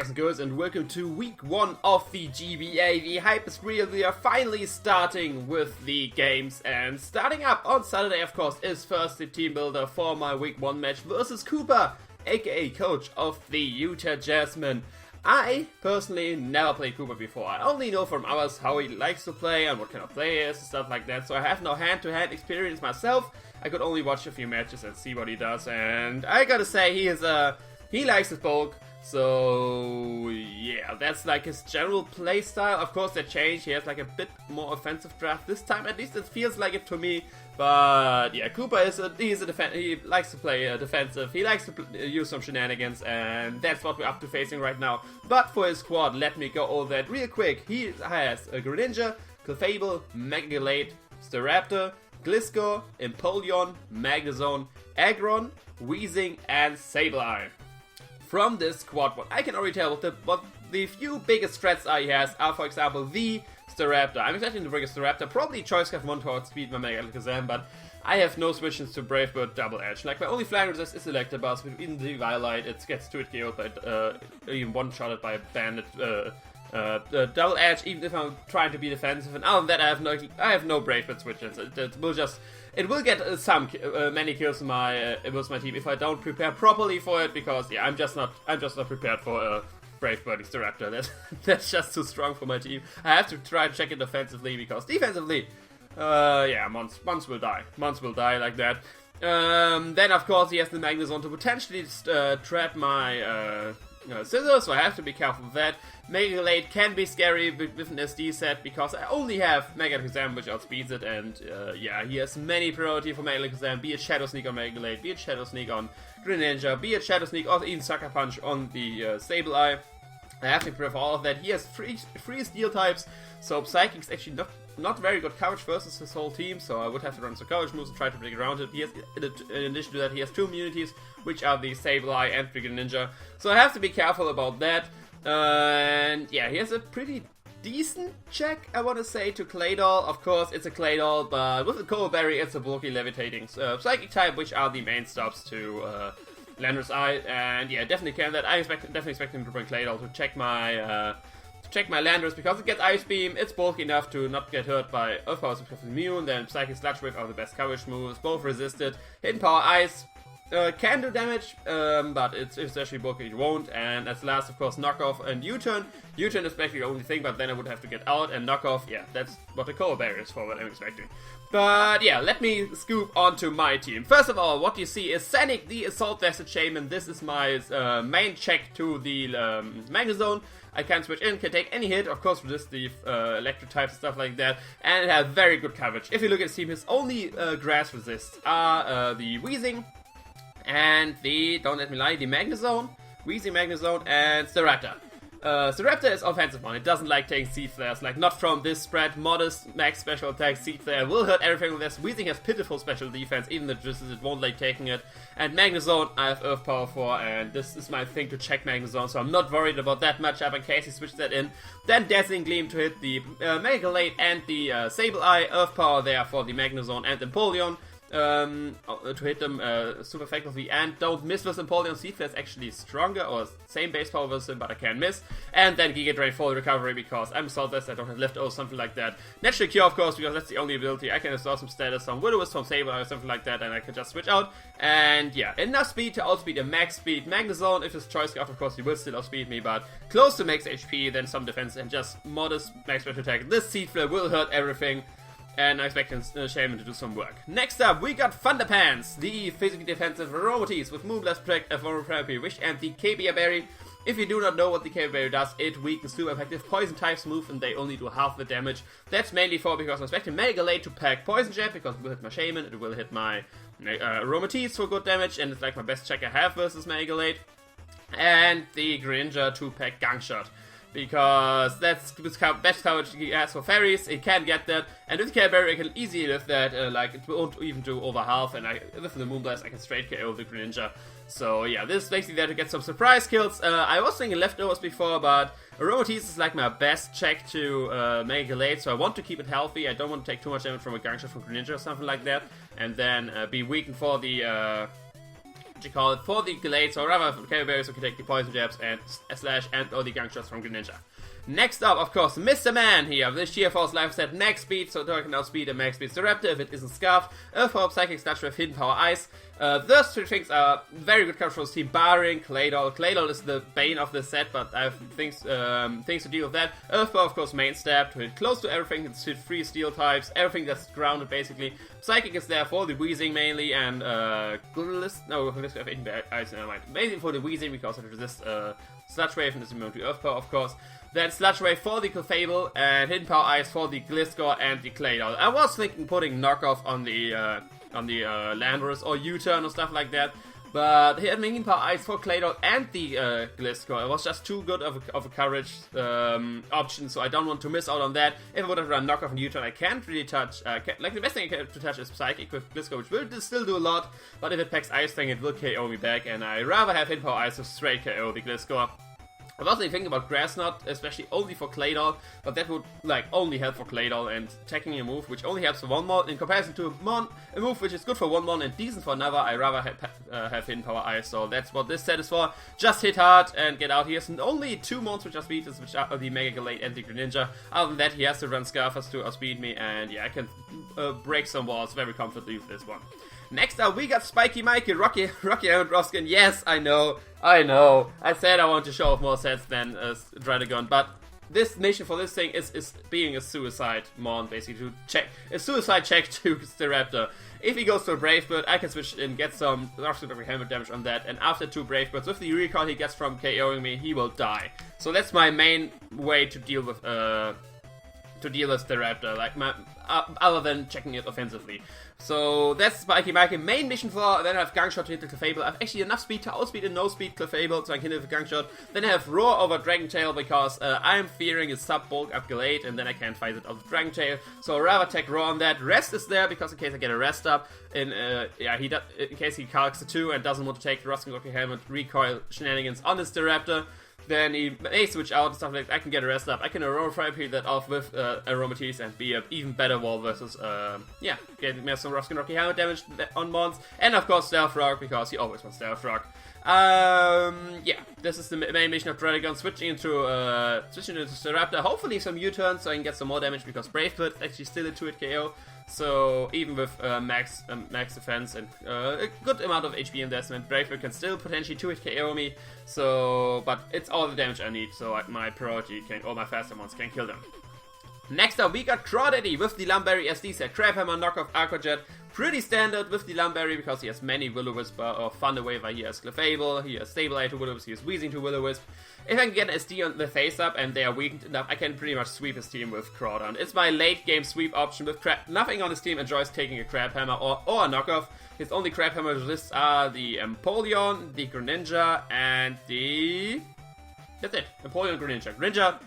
and girls, and welcome to week 1 of the GBA. The hype is real. We are finally starting with the games, and starting up on Saturday, of course, is first the Teambuilder for my week 1 match versus Kooper, aka coach of the Utah Jasmine. I personally never played Kooper before. I only know from others how he likes to play and what kind of player he is and stuff like that, so I have no hand-to-hand experience myself. I could only watch a few matches and see what he does, and I gotta say, he likes his bulk. So yeah, that's like his general play style. Of course, that changed. He has like a bit more offensive draft this time. At least it feels like it to me. But yeah, Kooper he likes to play defensive. He likes to use some shenanigans, and that's what we're up to facing right now. But for his squad, let me go over that real quick. He has a Greninja, Clefable, Megalade, Staraptor, Gliscor, Empoleon, Magnezone, Aggron, Weezing, and Sableye. From this squad, what I can already tell what the few biggest threats he has are, for example, the Staraptor. I'm expecting to bring a Staraptor, probably Choice Scarf 1 towards speed, my Mega Alakazam, but I have no switches to Brave Bird Double Edge. Like, my only flying resist is Electabuzz, but in the Violet, it gets 2-hit KO'd by, even one-shotted by a Bandit, Double Edge, even if I'm trying to be defensive, and other than that, I have no Brave Bird switches. It will get many kills with my team if I don't prepare properly for it, because yeah, I'm just not prepared for a Brave Birding Staraptor. That's just too strong for my team. I have to try to check it defensively, because defensively, yeah, Mons will die. Mons will die like that. Then of course he has the Magnezone to potentially trap my Scizor, so I have to be careful with that. Megalade can be scary with an SD set, because I only have Mega Alakazam, which outspeeds it, and yeah, he has many priority for Mega Alakazam, be it Shadow Sneak on Megalade, be it Shadow Sneak on Greninja, be it Shadow Sneak or even Sucker Punch on the Sableye. I have to prepare for all of that. He has three steel types, so Psychic's actually not very good coverage versus his whole team, so I would have to run some coverage moves and try to break around it. He has, in addition to that, he has 2 immunities, which are the Sableye and the Greninja, so I have to be careful about that. And yeah, he has a pretty decent check, I want to say, to Claydol. Of course, it's a Claydol, but with the Cold Berry, it's a bulky levitating Psychic type, which are the main stops to Landorus Eye. And yeah, definitely can that. I definitely expect him to bring Claydol to check my Landorus, because it gets Ice Beam, it's bulky enough to not get hurt by Earth Power because of immune. Then Psychic Sludge Wave are the best coverage moves, both resisted. Hidden Power Ice can do damage, but it's especially bulky, it won't. And as last, of course, Knockoff and U-Turn. U-Turn is basically the only thing, but then I would have to get out, and Knockoff, yeah, that's what the Cold Barrier is for, what I'm expecting. But yeah, let me scoop onto my team. First of all, what you see is Sanic, the Assault Vested Shaman. This is my main check to the Magnezone. I can switch in, can take any hit, of course resist the electric types and stuff like that, and it has very good coverage. If you look at his team, his only grass resists are the Weezing, and don't let me lie, the Magnezone, Weezing, Magnezone, and Staraptor. Staraptor is offensive one. It doesn't like taking Seed Flares, like not from this spread. Modest max special attack, Seed Flare will hurt everything with this. Weezing has pitiful special defense, even the resistance, it won't like taking it. And Magnezone, I have Earth Power for, and this is my thing to check Magnezone, so I'm not worried about that matchup in case he switches that in. Then Dazzling Gleam to hit the Megalade and the Sableye. Earth Power there for the Magnezone and Empoleon. To hit them super effectively, and don't miss with Empoleon. Seed Flare is actually stronger, or same base power with him, but I can miss. And then Giga Drain for the recovery, because I'm Saltless, I don't have leftovers, something like that. Natural Cure, of course, because that's the only ability. I can restore some status, some Will-O-Wisp from Sableye or something like that, and I can just switch out. And yeah, enough speed to outspeed a max speed Magnezone. If his Choice Scarf, of course, he will still outspeed me, but close to max HP, then some defense, and just modest max special attack. This Seed Flare will hurt everything, and I expect Shaman to do some work. Next up, we got Thunderpants, the physically defensive Aromatisse with Moonblast Protect, Vulnerability Wish, and the GBA Berry. If you do not know what the GBA Berry does, it weakens super effective Poison types move, and they only do half the damage. That's mainly because I'm expecting Megalade to pack Poison Jab, because it will hit my Shaman, it will hit my Aromatisse for good damage, and it's like my best check I have versus Megalade. And the Greninja to pack Gunk Shot, because that's the best coverage he has for fairies. He can get that, and with Care Berry I can easily lift that, like it won't even do over half, and with the Moonblast I can straight KO the Greninja. So yeah, this is basically there to get some surprise kills. I was thinking leftovers before, but Aromatisse is like my best check to Megalade, so I want to keep it healthy. I don't want to take too much damage from a Gunk Shot from Greninja or something like that, and then be weakened for the what you call it, for the Glade, so rather KO berries, so can take the poison jabs and slash and all the gunk shots from Greninja. Next up, of course, Mr. Man here. This Sheer Force life set max speed, so I can outspeed and max speed the Raptor if it isn't Scarfed. Earth Power, Psychic, Sludge Wave, Hidden Power, Ice. Those three things are very good coverage for this team, barring Claydol. Claydol is the bane of the set, but I have things to deal with that. Earth Power, of course, main stab to hit close to everything. It's hit 3 steel types, everything that's grounded basically. Psychic is there for the Weezing mainly, and Ice, never mind. Mainly for the Weezing because it resists Sludge Wave and is immune to Earth Power, of course. Then Sludge Wave for the Clefable, and Hidden Power Ice for the Gliscor and the Claydol. I was thinking putting knockoff on the Landorus or U-turn or stuff like that, but Hidden Power Ice for Claydol and the Gliscor, it was just too good of a coverage option, so I don't want to miss out on that. If I would have run knockoff and U-turn, I can't really touch, like the best thing I can to touch is Psychic with Gliscor, which will still do a lot, but if it packs Ice Fang, it will KO me back, and I rather have Hidden Power Ice to straight KO the Gliscor. I was also thinking about Grass Knot, especially only for Claydol, but that would like only help for Claydol, and taking a move which only helps for one mon in comparison to a move which is good for one mon and decent for another. I rather have Hidden Power Ice, so that's what this set is for. Just hit hard and get out. He has only 2 mons which are speeders, which are the Mega Galate and the Greninja. Other than that, he has to run Scarfers to outspeed me, and yeah, I can break some walls very comfortably with this one. Next up, we got Spiky Mikey, Rocky and Roskin. Yes, I know. I said I want to show off more sets than Dragon, but this mission for this thing is being a suicide mon, basically, to check a suicide check to Staraptor. If he goes to a Brave Bird, I can switch and get some Rockstone helmet damage on that, and after 2 Brave Birds, with the recall he gets from KOing me, he will die. So that's my main way to deal with Staraptor, like other than checking it offensively. So that's Spiky Mikey main mission for. Then I have Gunk Shot to hit the Clefable. I have actually enough speed to outspeed a no-speed Clefable, so I can hit the Gunk Shot. Then I have Roar over Dragon Tail because I'm fearing a sub-bulk up Galate, and then I can't fight it out of Dragon Tail. So I'd rather take Roar on that. Rest is there because in case I get a rest up, in case he calcs the 2 and doesn't want to take the Ruskin Rocky Helmet recoil shenanigans on his Staraptor. Then he may switch out and stuff like that. I can get a rest up. I can Aurora Fire Period that off with Aromatisse and be an even better wall versus, getting me some Ruskin Rocky Helmet damage on mons. And of course Stealth Rock, because he always wants Stealth Rock. This is the main mission of Dragon, switching into Staraptor. Hopefully some U-turns so I can get some more damage, because Brave Bird is actually still a 2-hit KO. So even with max defense and a good amount of HP investment, Brave Bird can still potentially 2-hit KO me. So, but it's all the damage I need, so my priority or my faster mons can kill them. Next up, we got Crawdaddy with the Lumberry SD set. Crabhammer, knockoff, Aquajet. Pretty standard with the Lumberry because he has many Will-O-Wisp or Thunder Waver. He has Clefable, he has Sableye to Will-O-Wisp, he has Weezing to Will-O-Wisp. If I can get an SD on the face up and they are weakened enough, I can pretty much sweep his team with Crawdon. It's my late game sweep option with nothing on his team enjoys taking a Crabhammer or a knockoff. His only Crabhammer lists are the Empoleon, the Greninja, and the... That's it. Empoleon, Greninja. Greninja,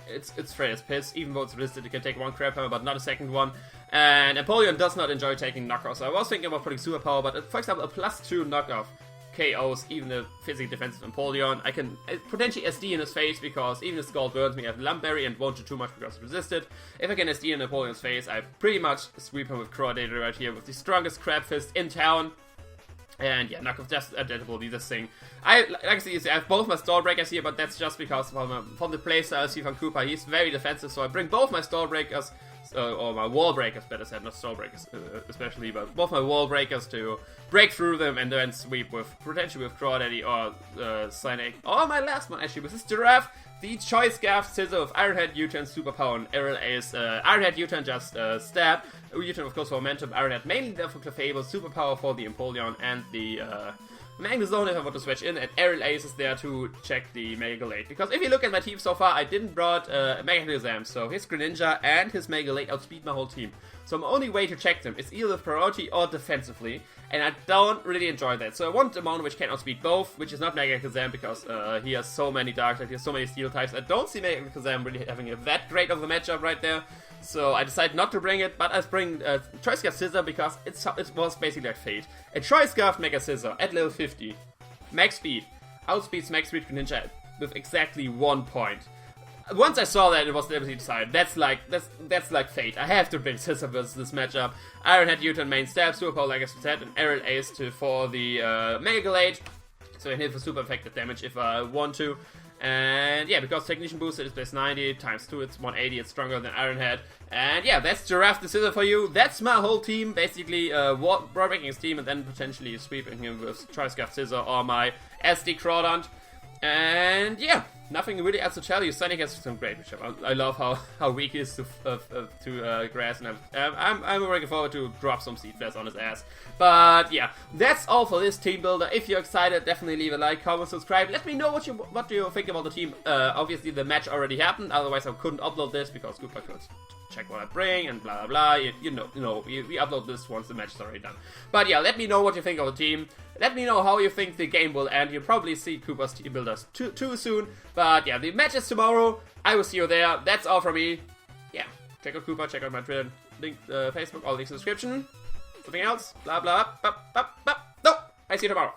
it's afraid as piss. Even though it's listed, it can take 1 Crabhammer, but not a second one. And Empoleon does not enjoy taking knockoffs. So I was thinking about putting Superpower, but for example, a +2 knockoff KOs even the physically defensive Empoleon. I can potentially SD in his face because even if Scald burns me, I have Lumberry and won't do too much because it's resisted. If I can SD in Empoleon's face, I pretty much sweep him with Crawdaddy right here with the strongest Crab Fist in town. And yeah, knockoff just adaptable be this thing. I have both my Stall Breakers here, but that's just because from the playstyle I see from Kooper, he's very defensive, so I bring both my Stall Breakers, or my Wall Breakers, better said, not Stall Breakers especially, but both my Wall Breakers to break through them and then sweep with, potentially with Crawdaddy or Cynic. Or my last one actually, with this Giraffe, the Choice Scarf Scizor with Iron Head, U-turn, Superpower, and Aerial Ace. Iron Head, U-turn, just stab. U-turn, of course, for momentum. Iron Head, mainly there for Clefable. Superpower for the Empoleon and the Magnezone if I want to switch in. And Aerial Ace is there to check the Mega Galate. Because if you look at my team so far, I didn't brought Mega Exam. So his Greninja and his Mega Galate outspeed my whole team. So my only way to check them is either priority or defensively. And I don't really enjoy that. So I want a mon which can outspeed both, which is not Mega Kazam because he has so many Dark types, he has so many Steel types. I don't see Mega Kazam really having that great of a matchup right there. So I decided not to bring it, but I bring Choice Scarf Scizor because it was basically like Fate. A Choice Scarf Mega Scizor at level 50. Max speed. Outspeeds Max Speed Greninja with exactly 1 point. once I saw that, it was definitely decided. That's like fate. I have to bring Scizor versus this matchup. Ironhead, Utah main stab, Super Power like I said, and Aerial Ace for the Mega Glade. So I can hit for super effective damage if I want to. And yeah, because Technician boosted is base 90, times 2 it's 180, it's stronger than Ironhead. And yeah, that's Giraffe the Scizor for you. That's my whole team, basically breaking his team and then potentially sweeping him with Tri-Scuff Scizor or my SD Crawdont. And yeah, nothing really else to tell you. Sonic has some great matchup. I love how weak he is to grass, and I'm looking forward to drop some Seed Flares on his ass. But yeah, that's all for this team builder. If you're excited, definitely leave a like, comment, subscribe. Let me know what do you think about the team. Obviously the match already happened, otherwise I couldn't upload this because Kooper could check what I bring and blah blah blah. We upload this once the match is already done. But yeah, let me know what you think of the team. Let me know how you think the game will end. You'll probably see Kooper's team builders too soon. But yeah, the match is tomorrow. I will see you there. That's all from me. Yeah, check out Kooper, check out my Twitter, link, Facebook, all links in the description. Something else? Blah blah blah blah blah. No, I see you tomorrow.